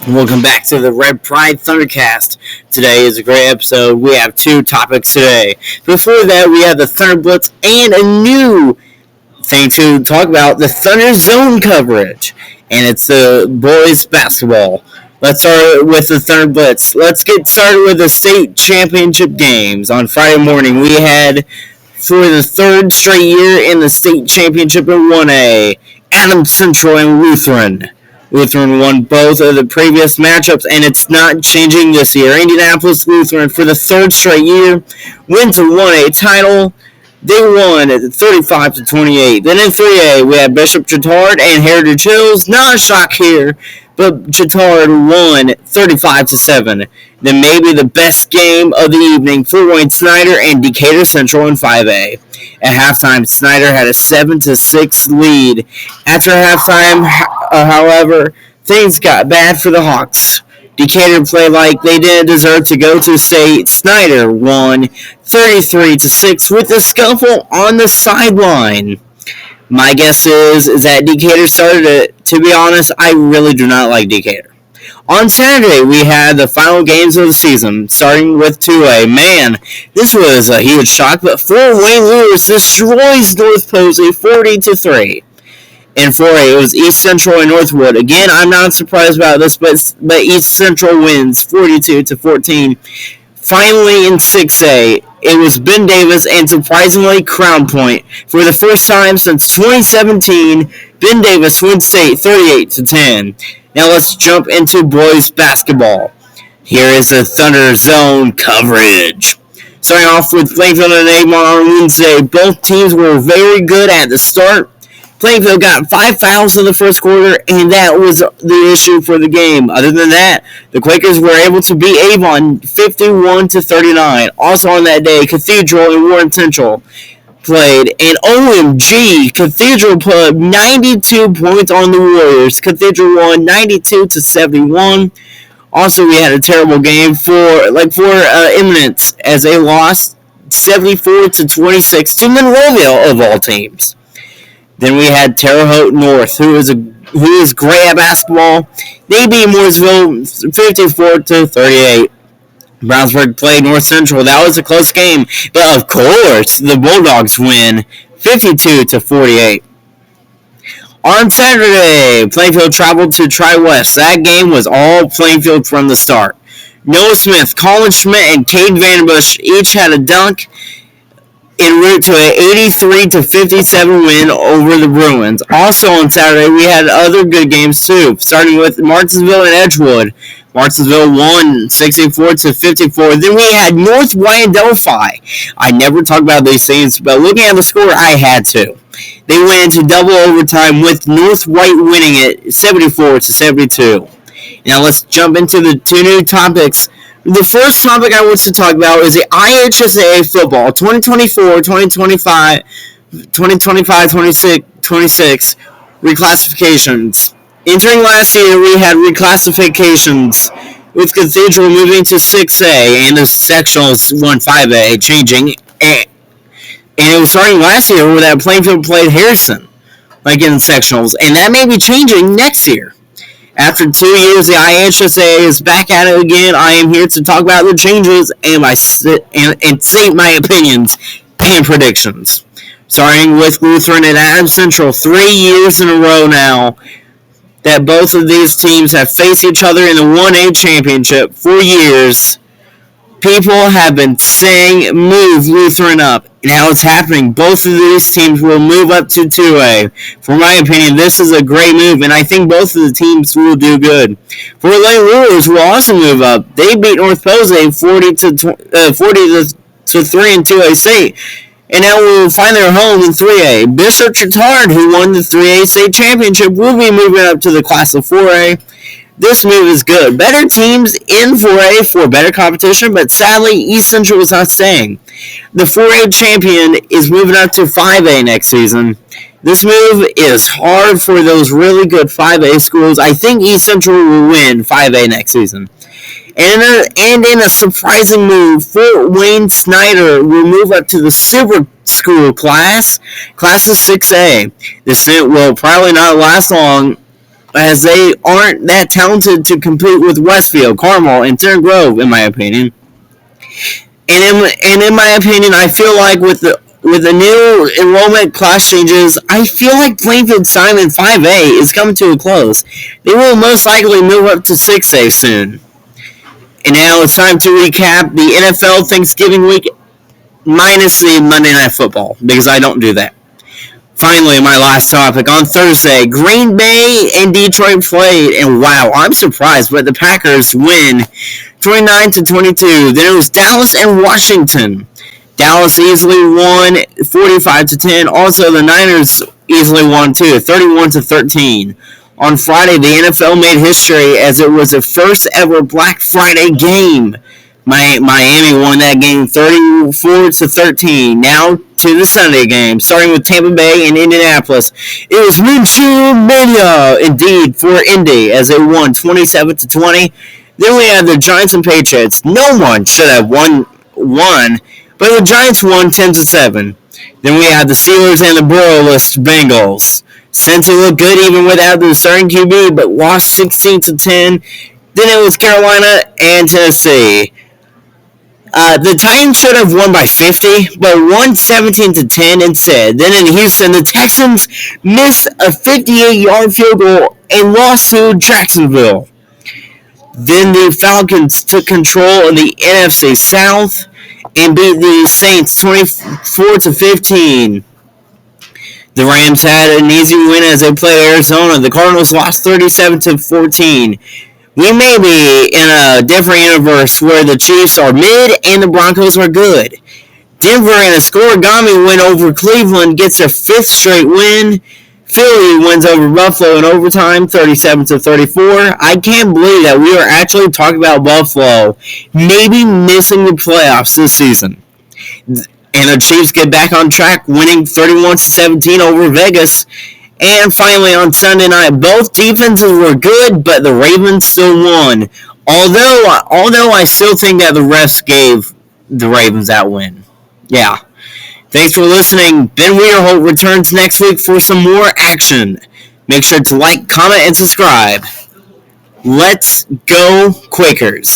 Welcome back to the Red Pride Thundercast. Today is a great episode. We have two topics today. Before that, we have the Thunder Blitz and a new thing to talk about, the Thunder Zone coverage. And it's the boys basketball. Let's start with the Thunder Blitz. Let's get started with the state championship games. On Friday morning, we had, for the third straight year in the state championship in 1A, Adams Central and Lutheran. Lutheran won both of the previous matchups, and it's not changing this year. Indianapolis Lutheran, for the third straight year, wins a 1A title. They won at 35-28. Then in 3A, we had Bishop Chittard and Heritage Hills. Not a shock here, but Chittard won 35-7. Then maybe the best game of the evening, Fort Wayne Snyder and Decatur Central in 5A. At halftime, Snyder had a 7-6 lead. After halftime, however, things got bad for the Hawks. Decatur played like they didn't deserve to go to state. Snyder won 33-6 with a scuffle on the sideline. My guess is that Decatur started it. To be honest, I really do not like Decatur. On Saturday, we had the final games of the season, starting with 2A. Man, this was a huge shock, but Fort Wayne Lewis destroys North Posey 40-3. In 4A, it was East Central and Northwood. Again, I'm not surprised about this, but East Central wins 42-14. Finally, in 6A, it was Ben Davis and surprisingly Crown Point. For the first time since 2017, Ben Davis wins state 38-10. Now let's jump into boys basketball. Here is the Thunder Zone coverage. Starting off with Plainfield and Avon on Wednesday, both teams were very good at the start. Plainfield got 5 fouls in the first quarter, and that was the issue for the game. Other than that, the Quakers were able to beat Avon 51-39. Also on that day, Cathedral and Warren Central played, and OMG, Cathedral put 92 points on the Warriors. Cathedral won 92-71. Also, we had a terrible game for Eminence as they lost 74-26 to Monroeville of all teams. Then we had Terre Haute North, who is great at basketball. They beat Mooresville 54-38. Brownsburg played North Central. That was a close game. But of course, the Bulldogs win 52-48. On Saturday, Plainfield traveled to Tri-West. That game was all Plainfield from the start. Noah Smith, Colin Schmidt, and Cade Vanderbush each had a dunk en route to an 83-57 win over the Bruins. Also on Saturday, we had other good games too, starting with Martinsville and Edgewood. Martinsville won 64-54. Then we had North White Delphi. I never talk about these things, but looking at the score, I had to. They went into double overtime with North White winning it 74-72. Now let's jump into the two new topics. The first topic I want to talk about is the IHSA football 2024-2025, 2025-26 reclassifications. Entering last year, we had reclassifications with Cathedral moving to 6A and the sectionals won 5A, changing. And it was starting last year where that Plainfield played Harrison, like in the sectionals, and that may be changing next year. After 2 years, the IHSA is back at it again. I am here to talk about the changes and state my opinions and predictions. Starting with Lutheran and Adams Central, 3 years in a row now that both of these teams have faced each other in the 1A championship. For years, people have been saying, move Lutheran up. Now it's happening. Both of these teams will move up to 2A. For my opinion, this is a great move, and I think both of the teams will do good. For Lane Rulers will also move up. They beat North Posey 40-3 in 2A state, and now will find their home in 3A. Bishop Chittard, who won the 3A state championship, will be moving up to the class of 4A. This move is good. Better teams in 4A for better competition, but sadly, East Central is not staying. The 4A champion is moving up to 5A next season. This move is hard for those really good 5A schools. I think East Central will win 5A next season. And in a surprising move, Fort Wayne Snyder will move up to the Super School class of 6A. This will probably not last long, as they aren't that talented to compete with Westfield, Carmel, and Center Grove, in my opinion. And in my opinion, I feel like with the new enrollment class changes, I feel like Plainfield Simon 5A is coming to a close. They will most likely move up to 6A soon. And now it's time to recap the NFL Thanksgiving week minus the Monday Night Football, because I don't do that. Finally, my last topic. On Thursday, Green Bay and Detroit played, and wow, I'm surprised, but the Packers win 29-22. Then it was Dallas and Washington. Dallas easily won 45-10. Also, the Niners easily won too, 31-13. On Friday, the NFL made history as it was the first ever Black Friday game. Miami won that game 34-13. Now to the Sunday game, starting with Tampa Bay and Indianapolis. It was Minshew Mania, indeed, for Indy, as they won 27-20. Then we had the Giants and Patriots. No one should have won, but the Giants won 10-7. Then we had the Steelers and the Burrow-less Bengals. Cincy looked good even without the starting QB, but lost 16-10. Then it was Carolina and Tennessee. The Titans should have won by 50, but won 17-10 instead. Then in Houston, the Texans missed a 58-yard field goal and lost to Jacksonville. Then the Falcons took control of the NFC South and beat the Saints 24-15. The Rams had an easy win as they played Arizona. The Cardinals lost 37-14. We may be in a different universe where the Chiefs are mid and the Broncos are good. Denver in a scoregami win over Cleveland gets their 5th straight win. Philly wins over Buffalo in overtime, 37-34. I can't believe that we are actually talking about Buffalo maybe missing the playoffs this season. And the Chiefs get back on track, winning 31-17 over Vegas. And finally, on Sunday night, both defenses were good, but the Ravens still won. Although I still think that the refs gave the Ravens that win. Yeah. Thanks for listening. Ben Weederholt returns next week for some more action. Make sure to like, comment, and subscribe. Let's go Quakers.